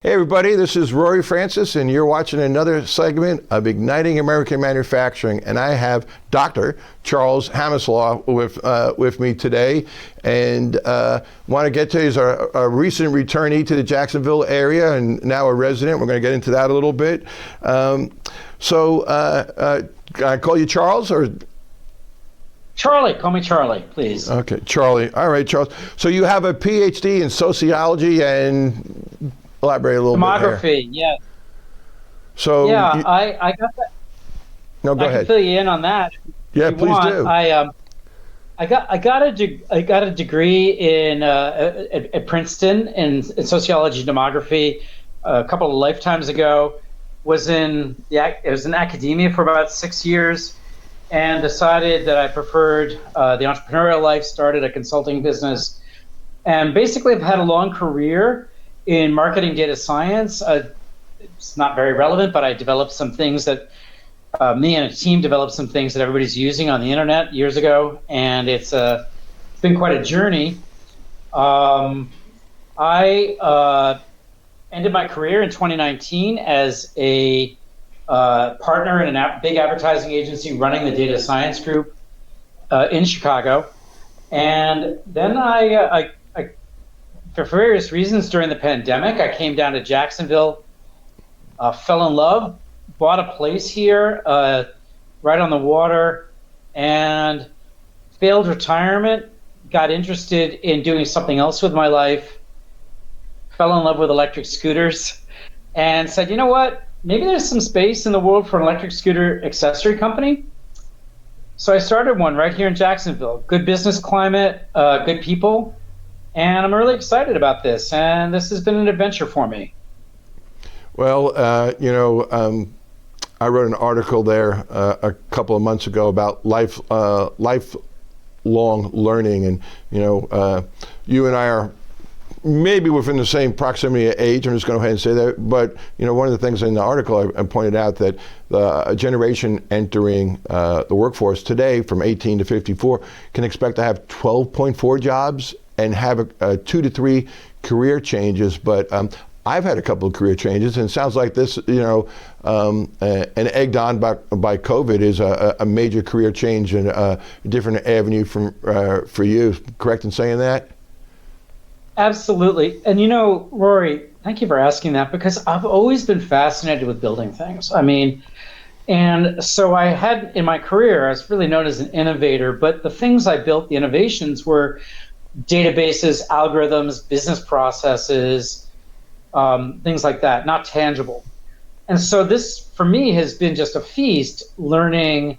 Hey everybody, this is Rory Francis and you're watching another segment of Igniting American Manufacturing, and I have Dr. Charles Hammerslough with me today, and want to get to he's a recent returnee to the Jacksonville area and now a resident. We're going to get into that a little bit. Can I call you Charles or? Charlie, call me Charlie, please. Okay, Charlie. All right, Charles. So you have a PhD in sociology and elaborate a little Demography, bit here. yeah. So yeah, I got that. No, go I ahead. can fill you in on that. Yeah, please do. I got a degree in at Princeton in sociology and demography a couple of lifetimes ago. Was in academia for about 6 years, and decided that I preferred the entrepreneurial life. Started a consulting business, and basically I've had a long career in marketing data science. It's not very relevant, but I developed some things that me and a team developed some things that everybody's using on the internet years ago, and it's been quite a journey. I ended my career in 2019 as a partner in a big advertising agency running the data science group in Chicago, and then I for various reasons during the pandemic, I came down to Jacksonville, fell in love, bought a place here right on the water, and failed retirement, got interested in doing something else with my life, fell in love with electric scooters, and said, you know what, maybe there's some space in the world for an electric scooter accessory company. So I started one right here in Jacksonville. Good business climate, good people. And I'm really excited about this, and this has been an adventure for me. Well, I wrote an article there a couple of months ago about lifelong learning, and you and I are maybe within the same proximity of age. I'm just going to go ahead and say that. But one of the things in the article I pointed out that a generation entering the workforce today from 18 to 54 can expect to have 12.4 jobs and have 2 to 3 career changes. But I've had a couple of career changes, and it sounds like this, and egged on by COVID, is a major career change and a different avenue for you. Correct in saying that? Absolutely. And Rory, thank you for asking that, because I've always been fascinated with building things. And so I had, in my career, I was really known as an innovator, but the things I built, the innovations, were databases, algorithms, business processes, things like that, not tangible. And so this, for me, has been just a feast, learning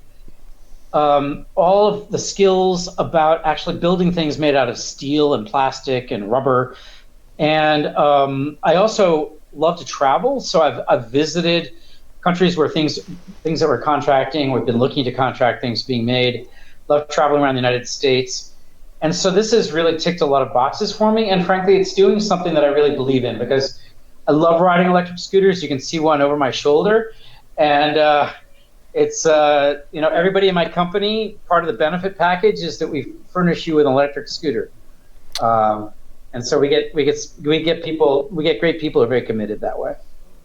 all of the skills about actually building things made out of steel and plastic and rubber. And I also love to travel. So I've visited countries where things that we're contracting, we've been looking to contract things being made. Love traveling around the United States. And so this has really ticked a lot of boxes for me. And frankly, it's doing something that I really believe in, because I love riding electric scooters. You can see one over my shoulder. And it's, everybody in my company, part of the benefit package is that we furnish you with an electric scooter. And so we get great people who are very committed that way.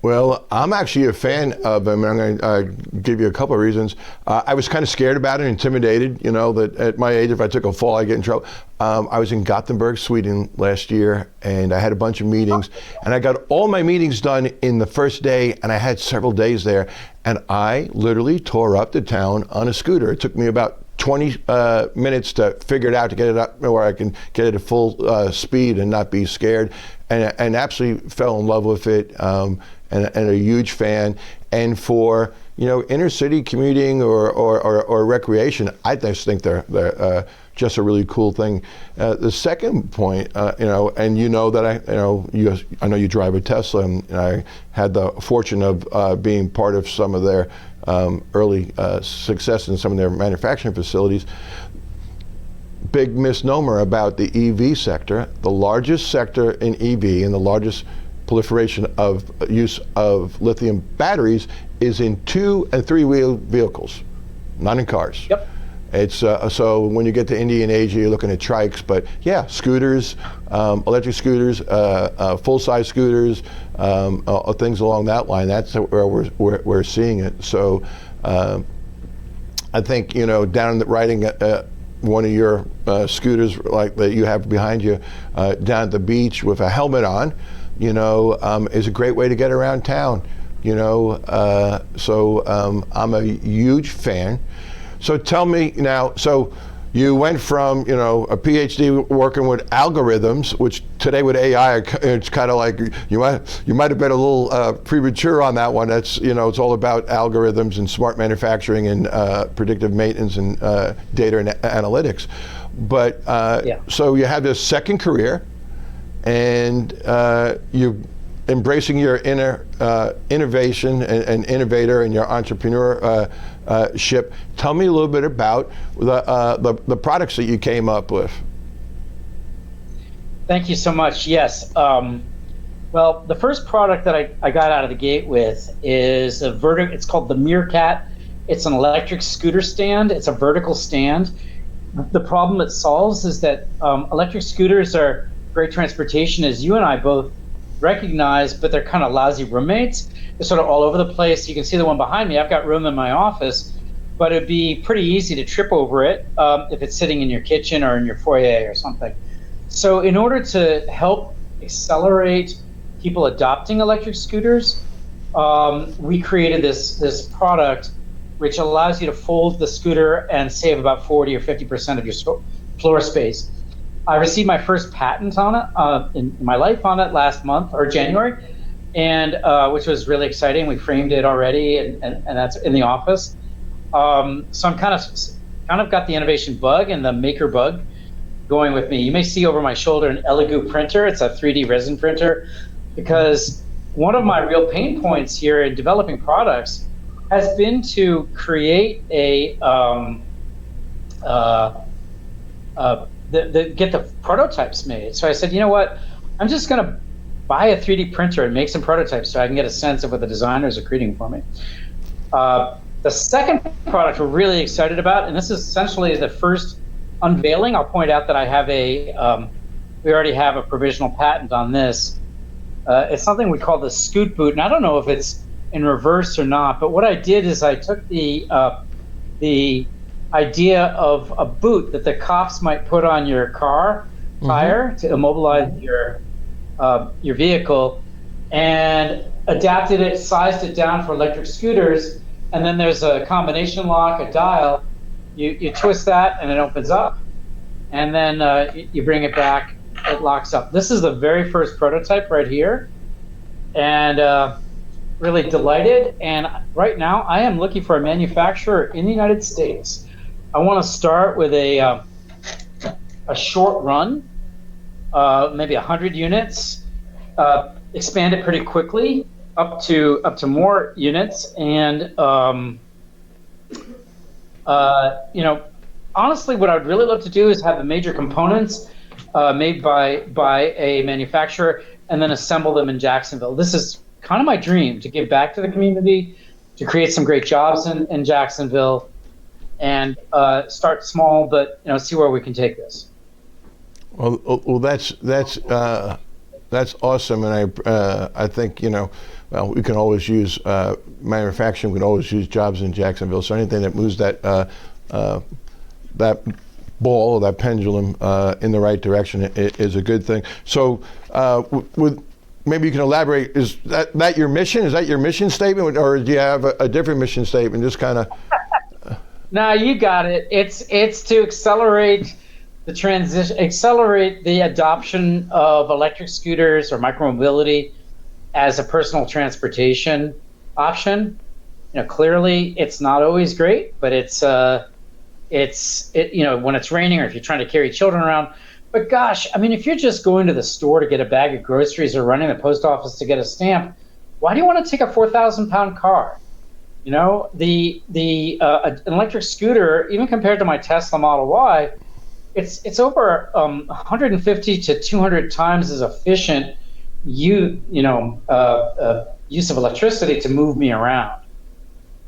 Well, I'm actually a fan of them, and I'm going to give you a couple of reasons. I was kind of scared about it, intimidated, that at my age, if I took a fall, I'd get in trouble. I was in Gothenburg, Sweden last year, and I had a bunch of meetings, and I got all my meetings done in the first day, and I had several days there, and I literally tore up the town on a scooter. It took me about 20 minutes to figure it out, to get it up where I can get it at full speed and not be scared, and absolutely fell in love with it. And a huge fan. And for inner city commuting or recreation, I just think they're just a really cool thing. The second point, and that I know you drive a Tesla, and I had the fortune of being part of some of their early success in some of their manufacturing facilities. Big misnomer about the EV sector. The largest sector in EV and the largest proliferation of use of lithium batteries is in 2- and 3-wheel vehicles, not in cars. Yep. It's so when you get to India and Asia, you're looking at trikes, but yeah, scooters, electric scooters, full-size scooters, things along that line. That's where we're seeing it. So I think, you know, riding one of your scooters like that you have behind you down at the beach with a helmet on, you know, is a great way to get around town. You know, so I'm a huge fan. So tell me now, so you went from, you know, a PhD working with algorithms, which today with AI, it's kind of like you might have been a little premature on that one. That's, you know, it's all about algorithms and smart manufacturing and predictive maintenance and data and analytics. But so you have this second career, and you embracing your inner innovation and innovator and your entrepreneurship. Tell me a little bit about the products that you came up with. Thank you so much. Yes. Well, the first product that I got out of the gate with is it's called the Meerkat. It's an electric scooter stand. It's a vertical stand. The problem it solves is that electric scooters are great transportation, as you and I both recognize, but they're kind of lousy roommates. They're sort of all over the place. You can see the one behind me. I've got room in my office, but it'd be pretty easy to trip over it if it's sitting in your kitchen or in your foyer or something. So in order to help accelerate people adopting electric scooters, we created this product which allows you to fold the scooter and save about 40 or 50% of your floor space. I received my first patent on it in my life on it last month or January, and which was really exciting. We framed it already, and that's in the office. So I'm kind of got the innovation bug and the maker bug going with me. You may see over my shoulder an Elegoo printer. It's a 3D resin printer, because one of my real pain points here in developing products has been to create get the prototypes made. So I said, you know what, I'm just going to buy a 3D printer and make some prototypes so I can get a sense of what the designers are creating for me. The second product we're really excited about, and this is essentially the first unveiling. I'll point out that I have we already have a provisional patent on this. It's something we call the Scoot Boot, and I don't know if it's in reverse or not, but what I did is I took the idea of a boot that the cops might put on your car tire to immobilize your vehicle, and adapted it, sized it down for electric scooters. And then there's a combination lock, a dial. You twist that and it opens up, and then you bring it back, it locks up. This is the very first prototype right here, and really delighted. And right now I am looking for a manufacturer in the United States. I want to start with a short run, maybe 100 units, expand it pretty quickly up to more units, and you know, honestly, what I'd really love to do is have the major components made by a manufacturer and then assemble them in Jacksonville. This is kind of my dream, to give back to the community, to create some great jobs in Jacksonville, and start small, but, you know, see where we can take this. Well, that's awesome, and I think, you know, well, we can always use manufacturing. We can always use jobs in Jacksonville. So anything that moves that ball or that pendulum in the right direction is a good thing. So, with maybe you can elaborate. Is that your mission? Is that your mission statement, or do you have a different mission statement? Just kind of. No, you got it. It's to accelerate the transition, accelerate the adoption of electric scooters or micromobility as a personal transportation option. You know, clearly it's not always great, but it's you know, when it's raining or if you're trying to carry children around. But gosh, I mean, if you're just going to the store to get a bag of groceries or running the post office to get a stamp, why do you want to take a 4,000-pound car? You know, an electric scooter, even compared to my Tesla Model Y, it's over 150 to 200 times as efficient use of electricity to move me around.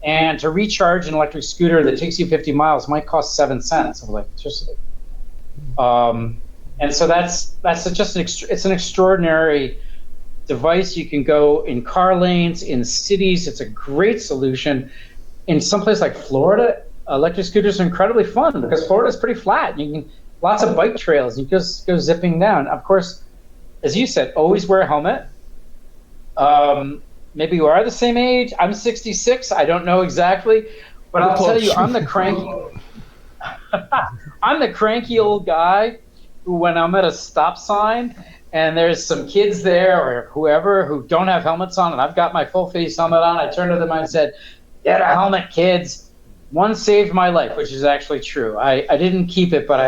And to recharge an electric scooter that takes you 50 miles might cost 7 cents of electricity. And so that's just it's an extraordinary device. You can go in car lanes, in cities. It's a great solution. In some place like Florida, electric scooters are incredibly fun because Florida is pretty flat. You can lots of bike trails. You just go zipping down. Of course, as you said, always wear a helmet. Maybe you are the same age. I'm 66. I don't know exactly, but I'll tell you, I'm the cranky old guy who, when I'm at a stop sign and there's some kids there or whoever who don't have helmets on, and I've got my full face helmet on, I turned to them and said, "Get a helmet, kids." One saved my life, which is actually true. I didn't keep it, but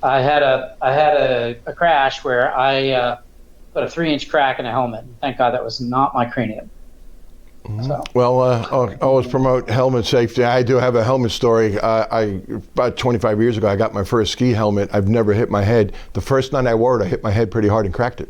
I had a crash where I put a 3-inch crack in a helmet. Thank God that was not my cranium. So. Well, always promote helmet safety. I do have a helmet story. About 25 years ago, I got my first ski helmet. I've never hit my head. The first night I wore it, I hit my head pretty hard and cracked it.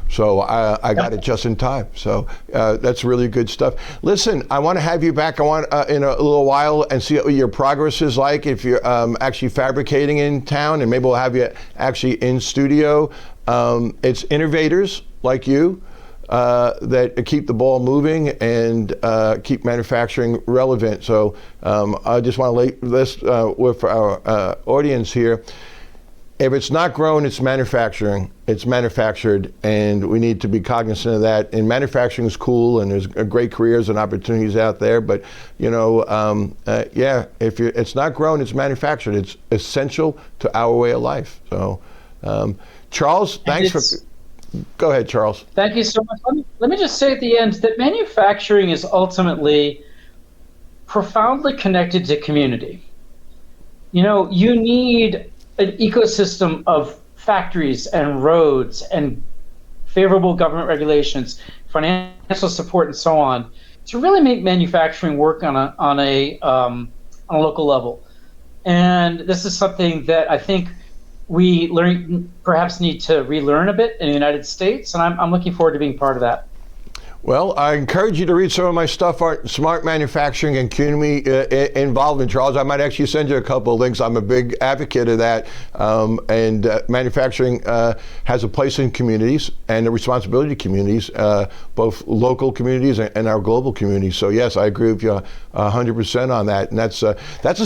So I got it just in time. So that's really good stuff. Listen, I want to have you back. I want in a little while and see what your progress is like if you're actually fabricating in town, and maybe we'll have you actually in studio. It's innovators like you that keep the ball moving and keep manufacturing relevant. So I just want to lay this with our audience here. If it's not grown, it's manufacturing. It's manufactured, and we need to be cognizant of that. And manufacturing is cool, and there's great careers and opportunities out there. But if it's not grown, it's manufactured. It's essential to our way of life. So, Charles, thanks for. Go ahead, Charles. Thank you so much. Let me just say at the end that manufacturing is ultimately profoundly connected to community. You need an ecosystem of factories and roads and favorable government regulations, financial support, and so on to really make manufacturing work on a local level. And this is something that I think we perhaps need to relearn a bit in the United States, and I'm looking forward to being part of that. Well, I encourage you to read some of my stuff on smart manufacturing and community involvement, Charles. I might actually send you a couple of links. I'm a big advocate of that. And manufacturing has a place in communities and a responsibility to communities, both local communities and our global communities. So yes, I agree with you 100% on that. And that's a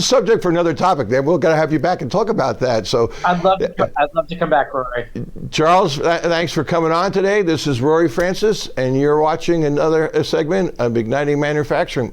subject for another topic. Then we're going to have you back and talk about that. So I'd love to come back, Rory. Charles, thanks for coming on today. This is Rory Francis, and you're watching another segment of Igniting Manufacturing.